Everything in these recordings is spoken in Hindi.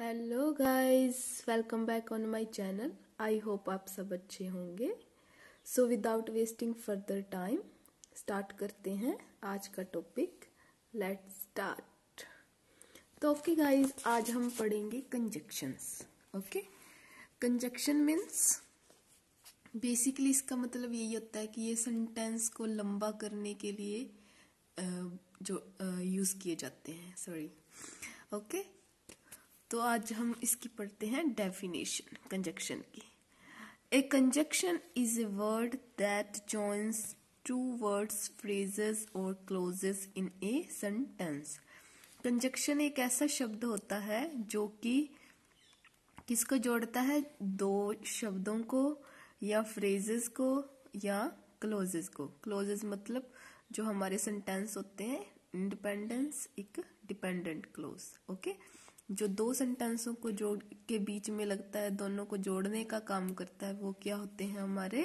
Hello guys, welcome back on my channel. I hope आप सब अच्छे होंगे। So without wasting further time start करते हैं आज का टॉपिक। Let's start. तो ओके गाइस, आज हम पढ़ेंगे conjunctions. Okay, conjunction means basically इसका मतलब यही होता है कि ये सेंटेंस को लंबा करने के लिए जो यूज किए जाते हैं। Sorry, okay. तो आज हम इसकी पढ़ते हैं डेफिनेशन कंजक्शन की। A conjunction is a word that joins two words, phrases और clauses in a sentence. Conjunction एक ऐसा शब्द होता है जो कि किसको जोड़ता है? दो शब्दों को या फ्रेजेस को या क्लोजेस को। क्लोजेस मतलब जो हमारे सेंटेंस होते हैं, इंडिपेंडेंस एक डिपेंडेंट क्लोज। ओके, जो दो सेंटेंसों को जोड़ के बीच में लगता है, दोनों को जोड़ने का काम करता है, वो क्या होते हैं? हमारे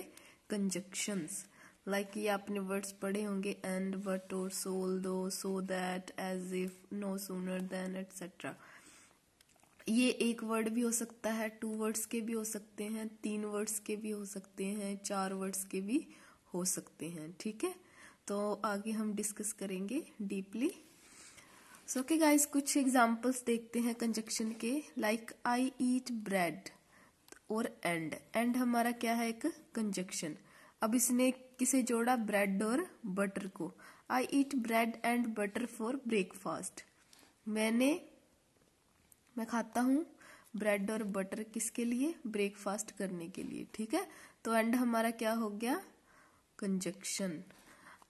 कंजक्शंस। लाइक ये आपने वर्ड्स पढ़े होंगे, एंड, बट, और, सोल, दो, so that, as if, no sooner than, etcetera. ये एक वर्ड भी हो सकता है, 2 वर्ड्स के भी हो सकते हैं, 3 वर्ड्स के भी हो सकते हैं, 4 वर्ड्स के भी हो सकते हैं। ठीक है, तो आगे हम डिस्कस करेंगे डीपली। सो ओके गाइस, कुछ एग्जांपल्स देखते हैं कंजक्शन के। लाइक आई ईट ब्रेड और एंड। एंड हमारा क्या है? एक कंजक्शन। अब इसने किसे जोड़ा? ब्रेड और बटर को। I eat bread and butter for breakfast. मैं खाता हूँ ब्रेड और बटर किसके लिए? ब्रेकफास्ट करने के लिए। ठीक है, तो एंड हमारा क्या हो गया? Conjunction.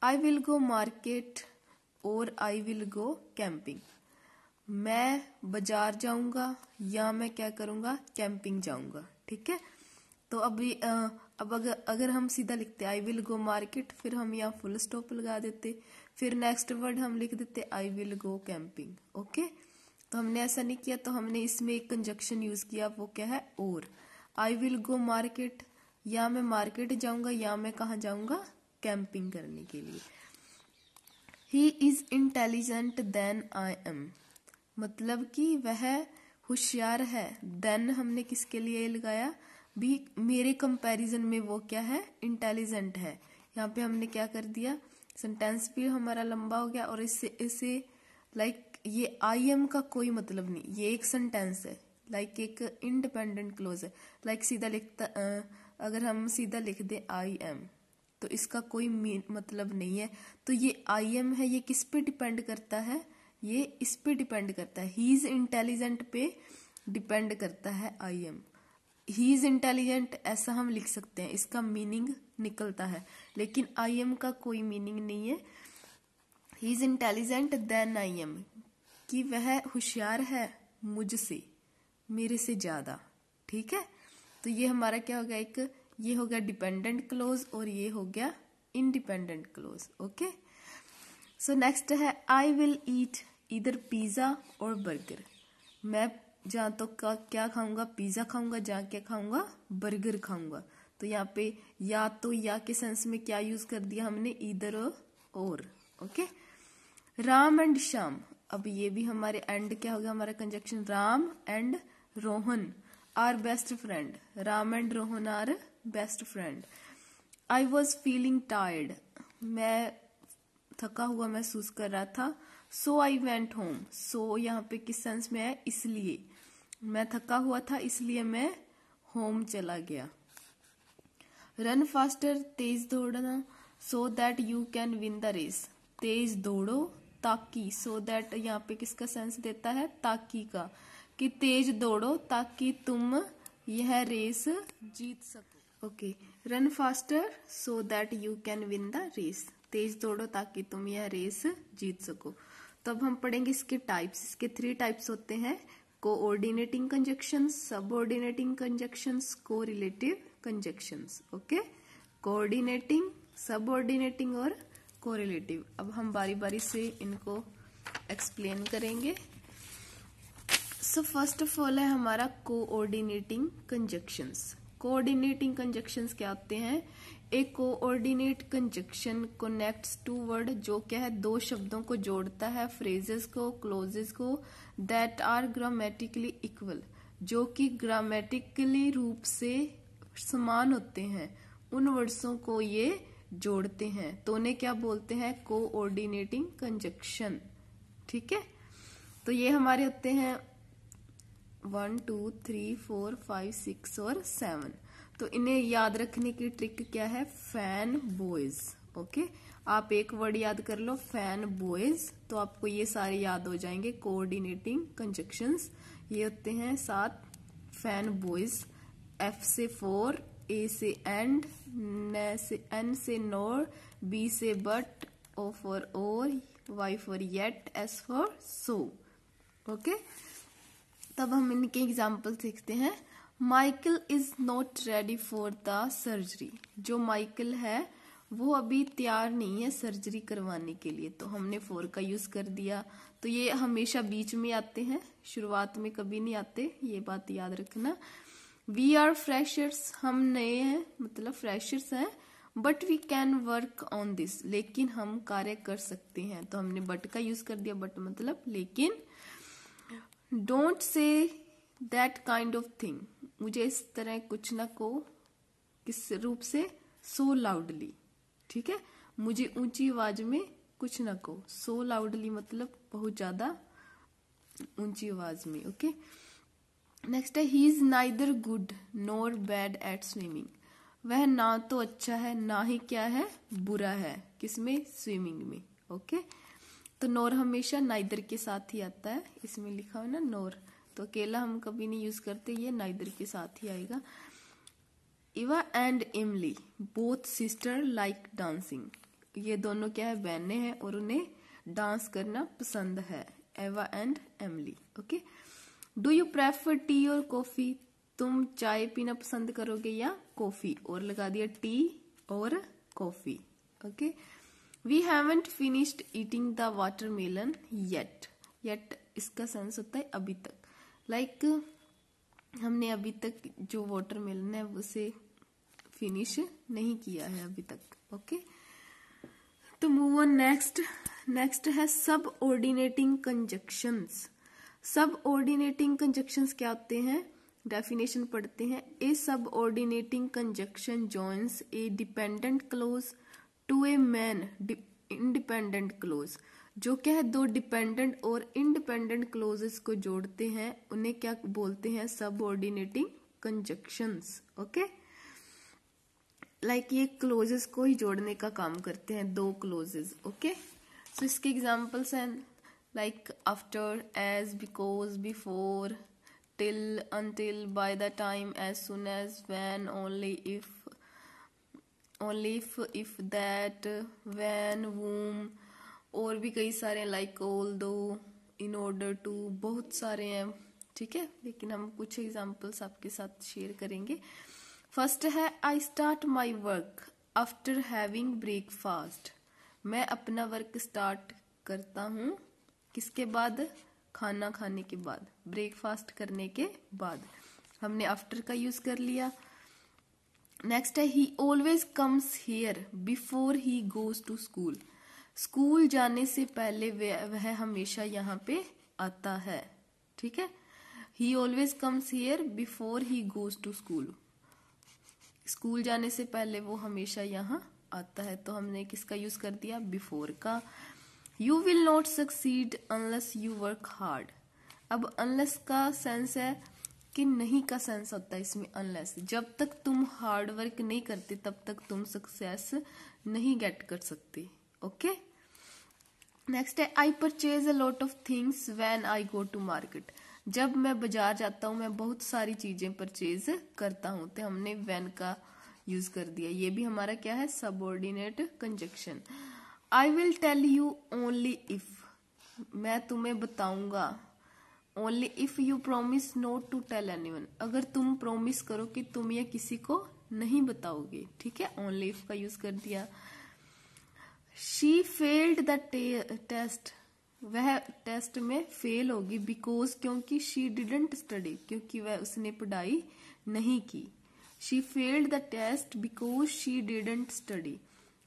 I will go market और आई विल गो कैंपिंग। मैं बाजार जाऊंगा या मैं क्या करूंगा? कैंपिंग जाऊंगा। ठीक है, तो अब अगर हम सीधा लिखते आई विल गो मार्केट, फिर हम यहाँ फुल स्टॉप लगा देते, फिर नेक्स्ट वर्ड हम लिख देते I will go camping. Okay, तो हमने ऐसा नहीं किया, तो हमने इसमें एक कंजक्शन यूज किया, वो क्या है? और। आई विल गो मार्केट, या मैं मार्केट जाऊंगा या मैं कहाँ जाऊंगा? कैंपिंग करने के लिए। He is intelligent than I am, मतलब कि वह होशियार है। देन हमने किसके लिए लगाया? भी मेरे कंपैरिजन में वो क्या है? इंटेलिजेंट है। यहाँ पे हमने क्या कर दिया? सेंटेंस भी हमारा लंबा हो गया, और इससे लाइक ये आई एम का कोई मतलब नहीं, ये एक सेंटेंस है, लाइक एक इंडिपेंडेंट क्लोज है। लाइक सीधा लिखता, अगर हम सीधा लिख दे आई एम, तो इसका कोई मतलब नहीं है। तो ये आई एम है, ये किस पे डिपेंड करता है? ये इस पे डिपेंड करता है, ही इज इंटेलिजेंट पे डिपेंड करता है I am. He is intelligent ऐसा हम लिख सकते हैं, इसका मीनिंग निकलता है, लेकिन आई एम का कोई मीनिंग नहीं है। He is intelligent than I am, कि वह होशियार है मुझसे, मेरे से ज्यादा। ठीक है, तो ये हमारा क्या हो गया? एक ये हो गया डिपेंडेंट क्लोज और ये हो गया independent clause. Okay, so next है आई विल ईट इधर पिज्जा और बर्गर। मैं जहाँ तो क्या खाऊंगा? पिज्जा खाऊंगा, जहाँ क्या खाऊंगा? बर्गर खाऊंगा। तो यहाँ पे या तो या के सेंस में क्या यूज कर दिया हमने? इधर और। Okay, Ram and Shyam. अब ये भी हमारे एंड क्या हो गया? हमारा conjunction. Ram and Rohan are best friend. Ram and Rohan are best friend. I was feeling tired, मैं थका हुआ महसूस कर रहा था। सो आई वेंट होम। सो यहाँ पे किस सेंस में है? इसलिए मैं थका हुआ था, इसलिए मैं होम चला गया। रन फास्टर, तेज दौड़ना, so that you can win the race. तेज दौड़ो ताकि, सो दैट यहाँ पे किसका सेंस देता है? ताकि का, कि तेज दौड़ो ताकि तुम यह रेस जीत सको। Okay, run faster so that you can win the race. तेज दौड़ो ताकि तुम यह रेस जीत सको। तो अब हम पढ़ेंगे इसके टाइप्स। इसके 3 टाइप्स होते हैं: coordinating conjunctions, subordinating conjunctions, correlative conjunctions. Okay, coordinating, subordinating और कोरिलेटिव। अब हम बारी बारी से इनको एक्सप्लेन करेंगे। सो फर्स्ट ऑफ ऑल है हमारा कोऑर्डिनेटिंग कंजक्शंस। कोऑर्डिनेटिंग कंजक्शंस क्या होते हैं? A coordinate conjunction connects two word, जो क्या है दो शब्दों को जोड़ता है, फ्रेजेस को, क्लोजेस को, दैट आर ग्रामेटिकली इक्वल, जो कि ग्रामेटिकली रूप से समान होते हैं, उन वर्ड्सों को ये जोड़ते हैं, तो उन्हें क्या बोलते हैं, कोऑर्डिनेटिंग कंजक्शन। ठीक है, तो ये हमारे होते हैं 1 2 3 4 5 6 और 7। तो इन्हें याद रखने की ट्रिक क्या है, फैन बॉयज। ओके, आप एक वर्ड याद कर लो फैन बॉयज, तो आपको ये सारे याद हो जाएंगे कोऑर्डिनेटिंग कंजक्शंस। ये होते हैं 7 फैन बॉयज, एफ से फॉर, ए से एंड, एन से नोर, बी से but, O for or, Y for yet, S for so. Okay, तब हम इनके एग्जाम्पल देखते हैं। Michael is not ready for the surgery, जो माइकल है वो अभी तैयार नहीं है सर्जरी करवाने के लिए, तो हमने फॉर का यूज कर दिया। तो ये हमेशा बीच में आते हैं, शुरुआत में कभी नहीं आते, ये बात याद रखना। वी आर फ्रेशर्स, हम नए हैं मतलब फ्रेशर्स हैं, but we can work on this, लेकिन हम कार्य कर सकते हैं, तो हमने बट का यूज कर दिया, बट मतलब लेकिन। Don't say that kind of thing, मुझे इस तरह कुछ ना को, किस रूप से, सो लाउडली। ठीक है, मुझे ऊंची आवाज में कुछ ना को, सो लाउडली मतलब बहुत ज्यादा ऊंची आवाज में। ओके, नेक्स्ट है he is neither good nor bad at swimming, वह ना तो अच्छा है ना ही क्या है बुरा है, किसमें, स्विमिंग में। ओके, तो नॉर हमेशा नाइदर के साथ ही आता है, इसमें लिखा है ना नॉर, तो अकेला हम कभी नहीं यूज करते, ये नाइदर के साथ ही आएगा। Eva and Emily both sister like dancing, ये दोनों क्या है, बहनें हैं और उन्हें डांस करना पसंद है, एवा and Emily. Okay, do you prefer tea और कॉफी, तुम चाय पीना पसंद करोगे या कॉफी, और लगा दिया टी और coffee. Okay, we haven't finished eating the watermelon yet, yet इसका सेंस होता है अभी तक, लाइक हमने अभी तक जो वाटरमेलन है उसे फिनिश नहीं किया है अभी तक। ओके, तो मूव ऑन नेक्स्ट है सब ऑर्डिनेटिंग कंजक्शंस। सब ऑर्डिनेटिंग कंजक्शंस क्या होते हैं, डेफिनेशन पढ़ते हैं। A subordinating conjunction joins a dependent clause to a main independent clause, जो क्या है दो डिपेंडेंट और इंडिपेंडेंट क्लोजेस को जोड़ते हैं, उन्हें क्या बोलते हैं, सब ऑर्डिनेटिंग कंजक्शंस। ओके, लाइक ये क्लोजेस को ही जोड़ने का काम करते हैं, दो क्लोजेस। ओके, सो इसके एग्जांपल्स हैं like after, as, because, before, till, until, by the time, as soon as, when, only, if that, when, whom, और भी कई सारे like although, in order to, बहुत सारे हैं। ठीक है, लेकिन हम कुछ एग्जांपल्स आपके साथ शेयर करेंगे। फर्स्ट है I start my work after having breakfast, मैं अपना वर्क स्टार्ट करता हूँ किसके बाद, खाना खाने के बाद, ब्रेकफास्ट करने के बाद, हमने आफ्टर का यूज कर लिया। नेक्स्ट है he always comes here before he goes to school, school जाने से पहले वह हमेशा यहाँ पे आता है। ठीक है, he always comes here before he goes to school, school जाने से पहले वो हमेशा यहाँ आता है, तो हमने किसका यूज कर दिया, बिफोर का। You will not succeed unless you work hard, अब unless का सेंस है कि नहीं का सेंस होता है इसमें, unless जब तक तुम हार्ड वर्क नहीं करते तब तक तुम सक्सेस नहीं गेट कर सकते। ओके, नेक्स्ट है I purchase a lot of things when I go to market, जब मैं बाजार जाता हूँ मैं बहुत सारी चीजें परचेज करता हूँ, तो हमने व्हेन का यूज कर दिया, ये भी हमारा क्या है, subordinate conjunction. I will tell you only if, मैं तुम्हें बताऊंगा, only if you promise not to tell anyone, अगर तुम प्रोमिस करो कि तुम ये किसी को नहीं बताओगे। ठीक है, ओनली इफ का यूज कर दिया। शी फेल्ड द टेस्ट, वह टेस्ट में फेल होगी, बिकॉज क्योंकि शी डिडंट स्टडी, क्योंकि वह उसने पढ़ाई नहीं की। She failed the test because she didn't study.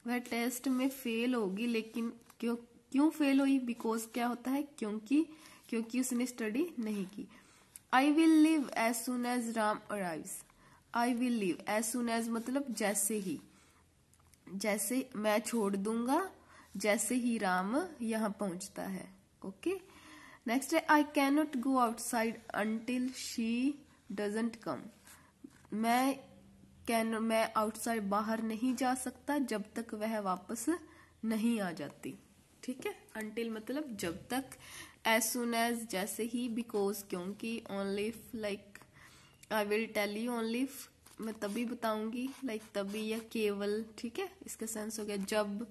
वह टेस्ट में फेल होगी, लेकिन क्यों फेल हुई? बिकॉज क्या होता है? क्योंकि उसने स्टडी नहीं की। I will leave as soon as Ram arrives. I will leave as soon as मतलब जैसे ही, जैसे मैं छोड़ दूंगा जैसे ही राम यहाँ पहुंचता है। ओके, नेक्स्ट है I can not go outside until she doesn't come. मैं आउटसाइड बाहर नहीं जा सकता जब तक वह वापस नहीं आ जाती। ठीक है, अंटिल मतलब जब तक, एज सुन एज जैसे ही, बिकॉज क्योंकि, only like I will tell you, only मैं तभी बताऊंगी, लाइक तभी या केवल। ठीक है, इसका सेंस हो गया जब,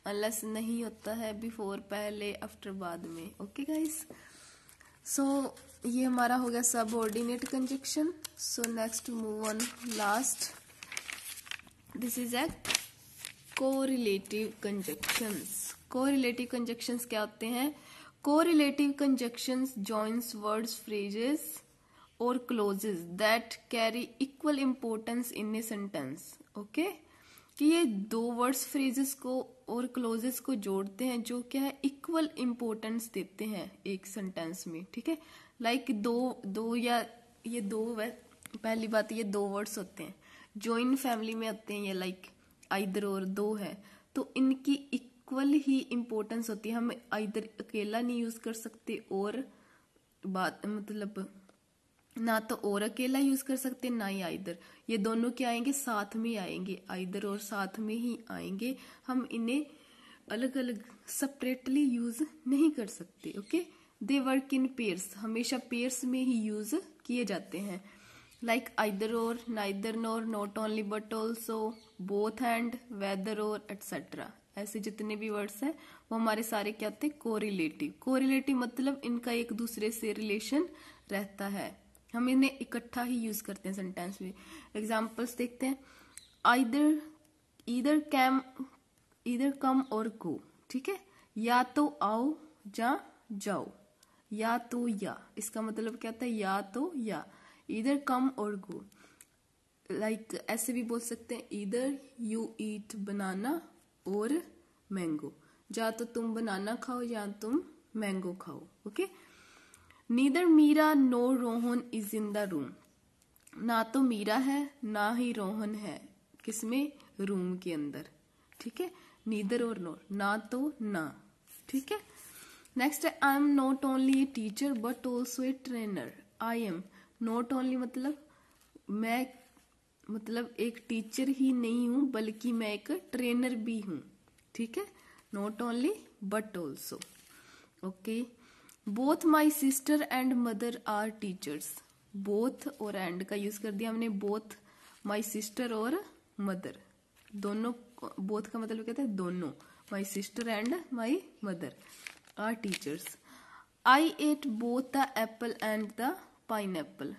अनलेस नहीं होता है, बिफोर पहले, आफ्टर बाद में। ओके गाइस, सो ये हमारा हो गया subordinate conjunction. So next move on last, this is a correlative conjunctions. Correlative conjunctions क्या होते हैं? Correlative conjunctions joins words, phrases और clauses that carry equal importance in a sentence. Okay, कि ये दो वर्ड्स, फ्रेजेस को और क्लोजेस को जोड़ते हैं जो क्या है, इक्वल इंपॉर्टेंस देते हैं एक सेंटेंस में। ठीक है, लाइक दो या ये दो, पहली बात ये दो वर्ड्स होते हैं, जॉइन फैमिली में आते हैं, ये लाइक आइदर और दो है, तो इनकी इक्वल ही इंपॉर्टेंस होती है। हम आइदर अकेला नहीं यूज कर सकते और बात मतलब ना तो और अकेला यूज कर सकते ना ही आइदर, ये दोनों क्या आएंगे, साथ में आएंगे, आइदर और साथ में ही आएंगे। हम इन्हें अलग अलग सेपरेटली यूज नहीं कर सकते। Okay, they work in pairs, हमेशा पेयर्स में ही यूज किए जाते हैं, like either or, neither nor, not only but also, both and, whether or, etcetera. ऐसे जितने भी वर्ड्स हैं वो हमारे सारे क्या होते हैं, कोरिलेटिव। कोरिलेटिव मतलब इनका एक दूसरे से रिलेशन रहता है, हम इन्हें इकट्ठा ही यूज करते हैं सेंटेंस में। एग्जाम्पल्स देखते हैं, ईदर कम और गो। ठीक है, या तो आओ या जाओ, या तो या, इसका मतलब क्या होता है, या तो या, ईदर कम और गो। लाइक ऐसे भी बोल सकते हैं, ईदर यू ईट बनाना और मैंगो, या तो तुम बनाना खाओ या तुम मैंगो खाओ। Okay, neither Meera nor Rohan is in the room. ना तो मीरा है ना ही रोहन है, किसमें, रूम के अंदर। ठीक है, नीदर और नो, ना तो ना। ठीक है, नेक्स्ट है I am not only a teacher but also a trainer. I am not only मैं मतलब एक टीचर ही नहीं हूं बल्कि मैं एक ट्रेनर भी हूं। ठीक है, not only but also. Okay, both my sister and mother are teachers. Both और एंड का यूज कर दिया हमने, बोथ माई सिस्टर और मदर, दोनों, बोथ का मतलब कहते हैं दोनों, my sister and my mother are teachers. I ate both the apple and the pineapple.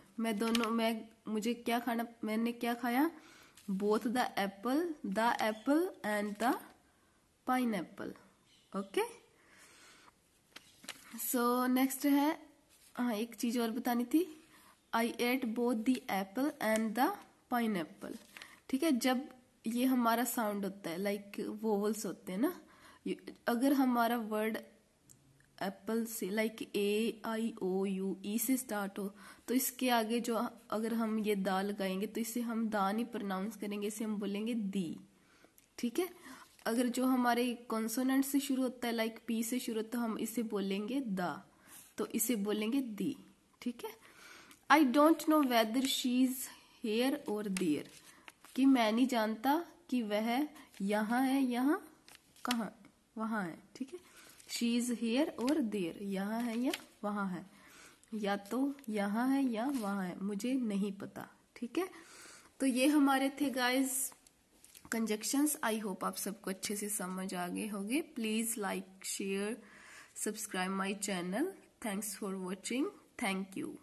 मुझे क्या खाना, मैंने क्या खाया, both the apple and the pineapple. Okay, so next है, हाँ एक चीज और बतानी थी, I ate both the apple and the pineapple. ठीक है, जब ये हमारा साउंड होता है, लाइक वोवल्स होते हैं ना, अगर हमारा वर्ड एप्पल से, like A I O U, E से स्टार्ट हो, तो इसके आगे जो अगर हम ये दा लगाएंगे तो इसे हम दा नहीं प्रोनाउंस करेंगे, इसे हम बोलेंगे दी। ठीक है, अगर जो हमारे कॉन्सोनेंट से शुरू होता है, लाइक पी से शुरू होता है, हम इसे बोलेंगे दा, तो इसे बोलेंगे दी। ठीक है, I don't know whether she is here और देयर, कि मैं नहीं जानता कि वह यहाँ है, यहाँ कहाँ, वहां है। ठीक है, शी इज हेयर और देयर, यहाँ है या वहां है, या तो यहाँ है या वहां है, मुझे नहीं पता। ठीक है, तो ये हमारे थे गाइस कंजक्शंस। आई होप आप सबको अच्छे से समझ आ गए होंगे। Please like, share, subscribe my channel. Thanks for watching, thank you.